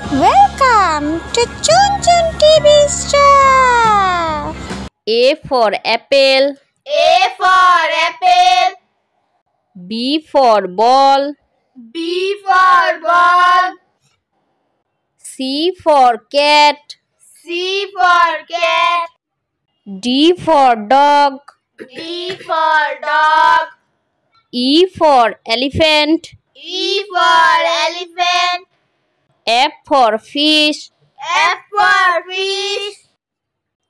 Welcome to Chun Chun TV Star. A for apple. A for apple. B for ball. B for ball. C for cat. C for cat. D for dog. D for dog. E for elephant. E for elephant. F for fish. F for fish.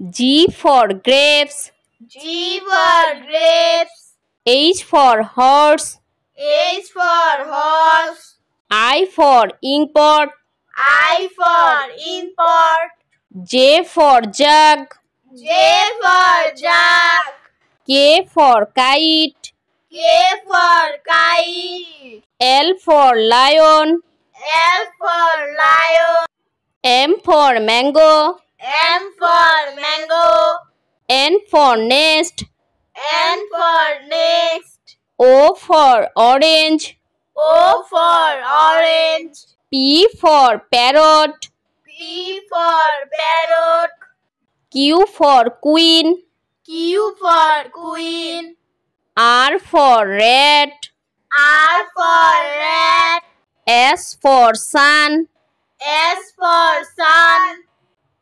G for grapes. G for grapes. H for horse. H for horse. I for inkpot. I for import. J for jug. J for jug. K for kite. K for kite. L for lion. L for lion. M for mango. M for mango. N for nest. N for nest. O for orange. O for orange. P for parrot. P for parrot. Q for queen. Q for queen. R for rat. R for rat. S for sun. S for sun.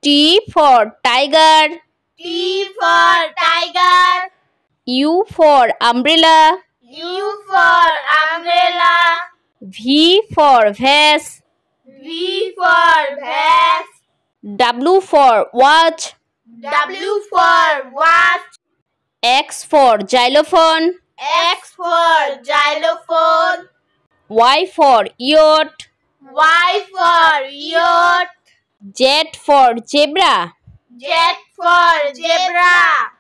T for tiger. T for tiger. U for umbrella. U for umbrella. V for vase. V for vase. W for watch. W for watch. X for xylophone. X for xylophone. Y for yacht. Y for yacht. Z for zebra. Z for zebra.